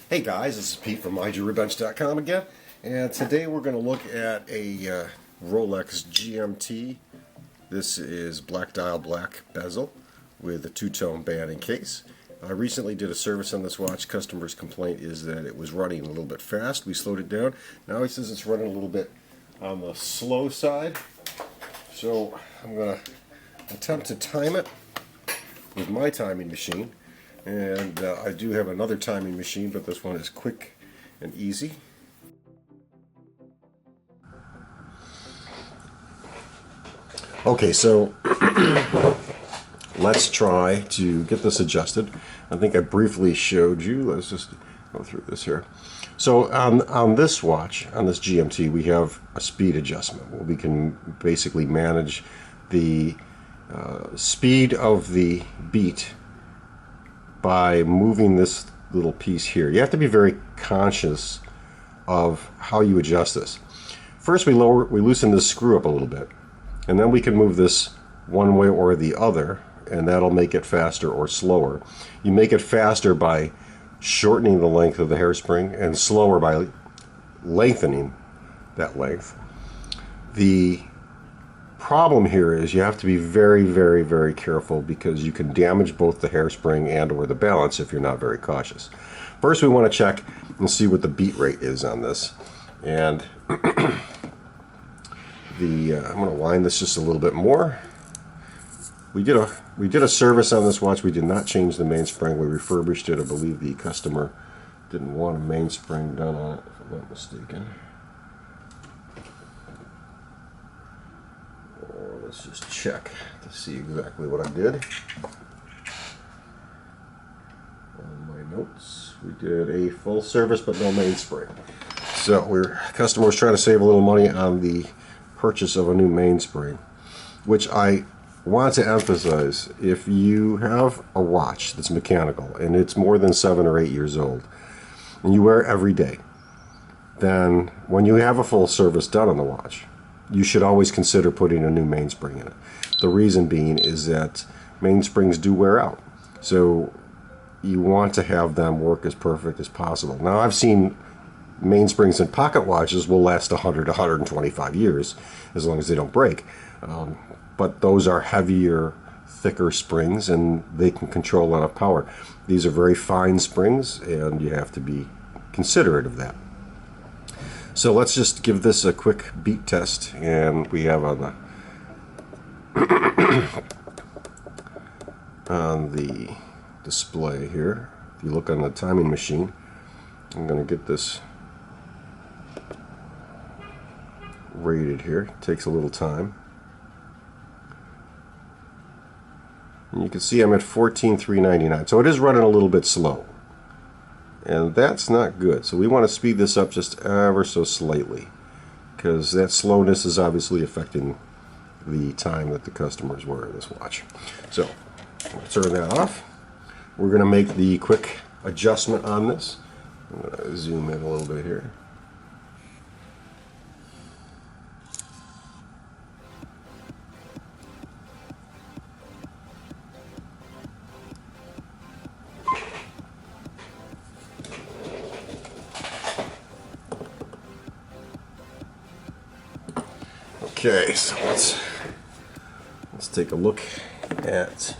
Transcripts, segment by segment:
Hey guys, this is Pete from MyJewelryBench.com again, and today we're going to look at a Rolex GMT. This is black dial, black bezel with a two-tone band and case. I recently did a service on this watch. Customer's complaint is that it was running a little bit fast. We slowed it down. Now he says it's running a little bit on the slow side. So I'm going to attempt to time it with my timing machine. And I do have another timing machine, but this one is quick and easy. Okay, so let's try to get this adjusted. I think I briefly showed you. Let's just go through this here. So on this watch, on this GMT, we have a speed adjustment where we can basically manage the speed of the beat by moving this little piece here. You have to be very conscious of how you adjust this. First we loosen this screw up a little bit, and then we can move this one way or the other, and that'll make it faster or slower. You make it faster by shortening the length of the hairspring and slower by lengthening that length. The problem here is you have to be very, very, very careful because you can damage both the hairspring and or the balance if you're not very cautious. First we want to check and see what the beat rate is on this, and I'm going to wind this just a little bit more. We did a service on this watch. We did not change the mainspring. We refurbished it. I believe the customer didn't want a mainspring done on it, if I'm not mistaken. Let's just check to see exactly what I did. On my notes, we did a full service but no mainspring. So customer was trying to save a little money on the purchase of a new mainspring, which I want to emphasize. If you have a watch that's mechanical and it's more than 7 or 8 years old and you wear it every day, then when you have a full service done on the watch, you should always consider putting a new mainspring in it. The reason being is that mainsprings do wear out. So you want to have them work as perfect as possible. Now I've seen mainsprings in pocket watches will last 100 to 125 years as long as they don't break. But those are heavier, thicker springs and they can control enough power. These are very fine springs and you have to be considerate of that. So let's just give this a quick beat test, and we have on the display here. If you look on the timing machine, I'm going to get this rated here. It takes a little time. And you can see I'm at 14,399. So it is running a little bit slow. And that's not good. So we want to speed this up just ever so slightly, because that slowness is obviously affecting the time that the customers wear this watch. So I'm going to turn that off. We're going to make the quick adjustment on this. I'm going to zoom in a little bit here. Okay, so let's take a look at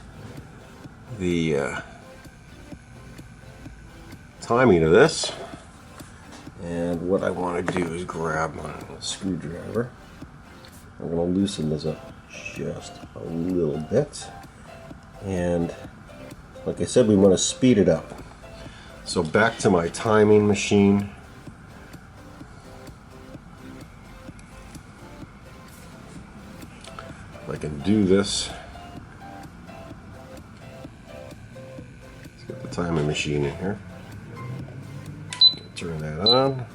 the timing of this. And what I want to do is grab my screwdriver. I'm going to loosen this up just a little bit. And like I said, we want to speed it up. So back to my timing machine. I can do this. Let's get the timing machine in here. Turn that on.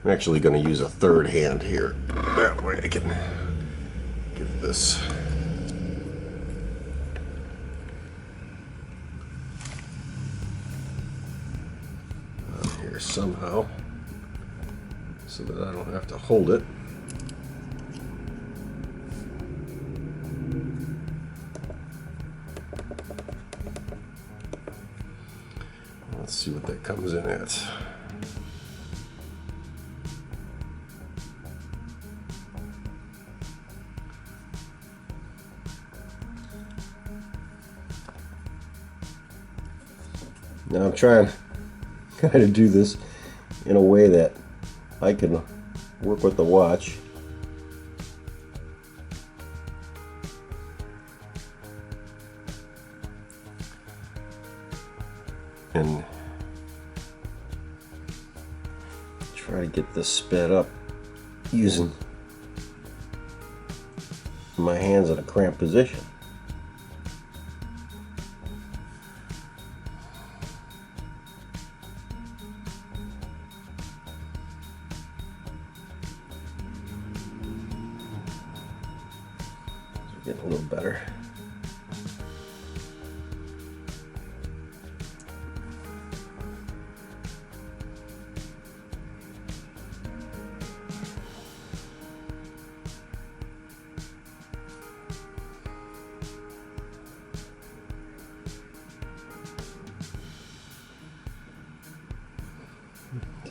I'm actually going to use a third hand here. That way I can get this here somehow so that I don't have to hold it. Let's see what that comes in at. Now I'm trying kind of do this in a way that I can work with the watch. And try to get this sped up using my hands in a cramped position. Getting a little better.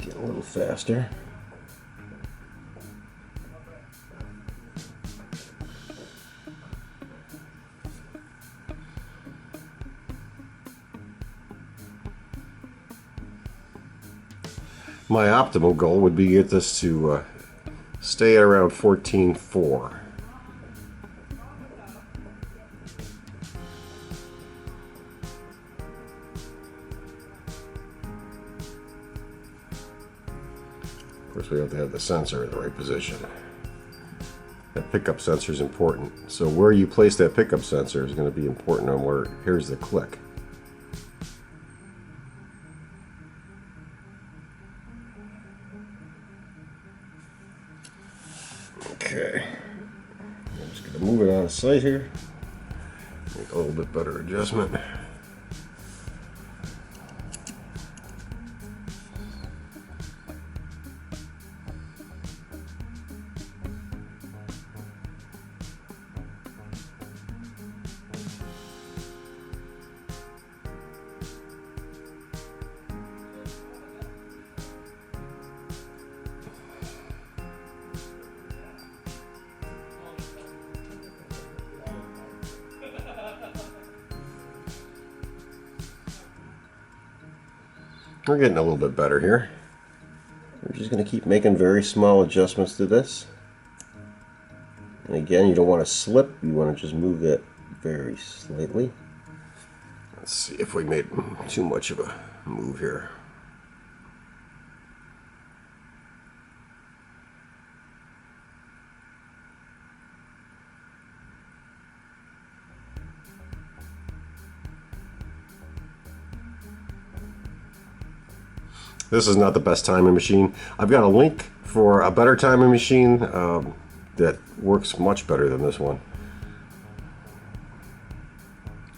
Get a little faster. My optimal goal would be to get this to stay at around 14.4. Of course, we have to have the sensor in the right position. That pickup sensor is important. So where you place that pickup sensor is going to be important on where, here's the click. Okay, I'm just going to move it out of sight here, make a little bit better adjustment. We're getting a little bit better here. We're just going to keep making very small adjustments to this. And again, you don't want to slip, you want to just move that very slightly. Let's see if we made too much of a move here. This is not the best timing machine. I've got a link for a better timing machine that works much better than this one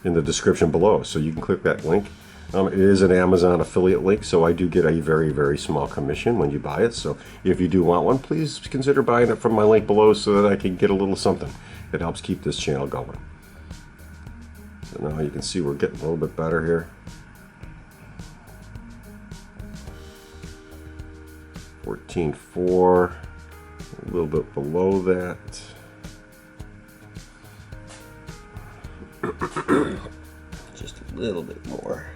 in the description below, so you can click that link. It is an Amazon affiliate link, so I do get a very, very small commission when you buy it. So if you do want one, please consider buying it from my link below so that I can get a little something. It helps keep this channel going. So now you can see we're getting a little bit better here. 14.4, a little bit below that. Just a little bit more.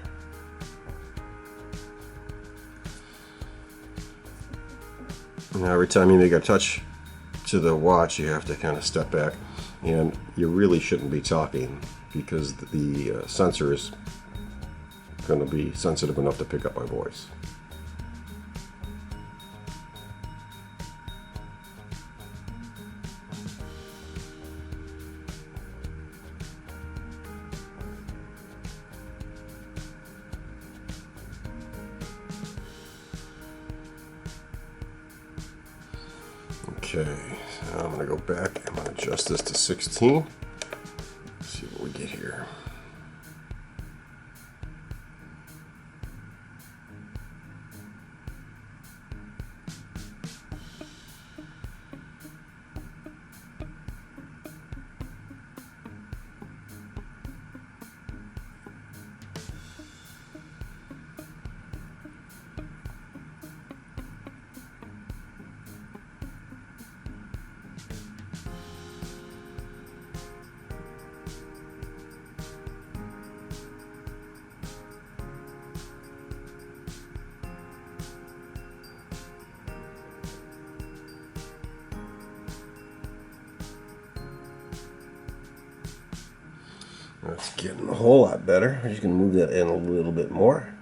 Now every time you make a touch to the watch, you have to kind of step back, and you really shouldn't be talking because the sensor is going to be sensitive enough to pick up my voice. Okay, so I'm going to go back. I'm going to adjust this to 16. Let's see what we get here. That's getting a whole lot better. I'm just going to move that in a little bit more.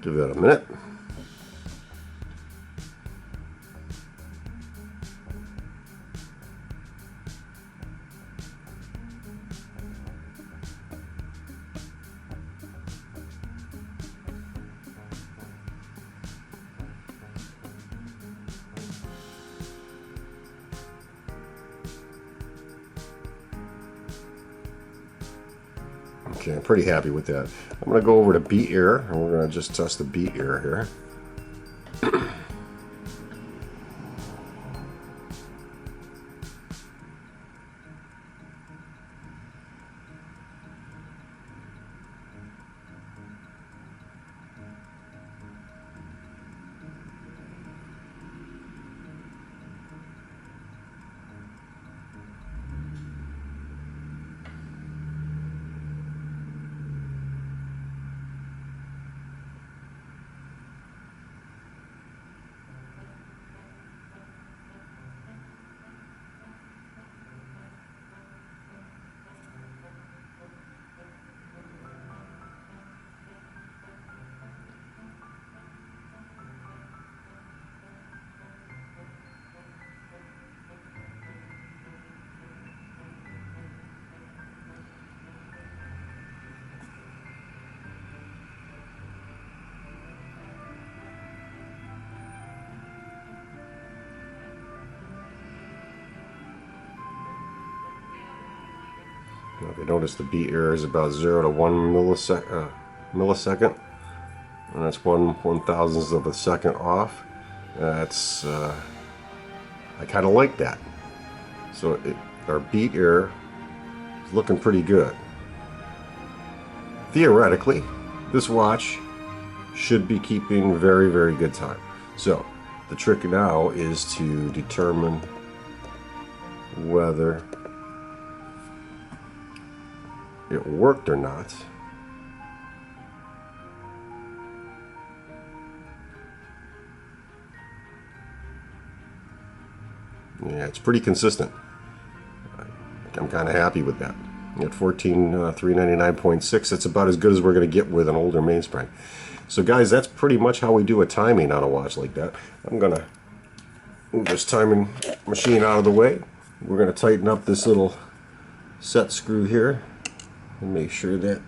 Give that a minute. Okay, I'm pretty happy with that. I'm going to go over to beat error, and we're going to just test the beat error here. Now, if you notice, the beat error is about 0 to 1 millisecond, and that's 1/1000th of a second off. That's I kind of like that. So our beat error is looking pretty good. Theoretically, this watch should be keeping very, very good time. So the trick now is to determine whether it worked or not. Yeah, it's pretty consistent. I'm kind of happy with that. At 14399.6, that's about as good as we're going to get with an older mainspring. So guys, that's pretty much how we do a timing on a watch like that. I'm going to move this timing machine out of the way. We're going to tighten up this little set screw here and make sure that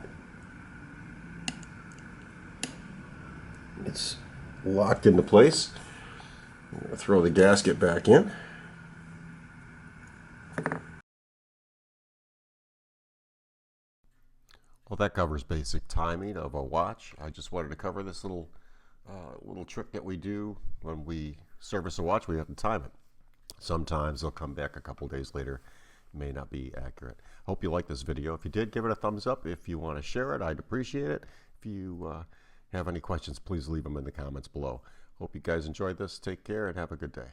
it's locked into place. I'm going to throw the gasket back in. Well, that covers basic timing of a watch. I just wanted to cover this little trick that we do when we service a watch. We have to time it. Sometimes they'll come back a couple days later. May not be accurate. Hope you liked this video. If you did, give it a thumbs up. If you want to share it, I'd appreciate it. If you have any questions, please leave them in the comments below. Hope you guys enjoyed this. Take care and have a good day.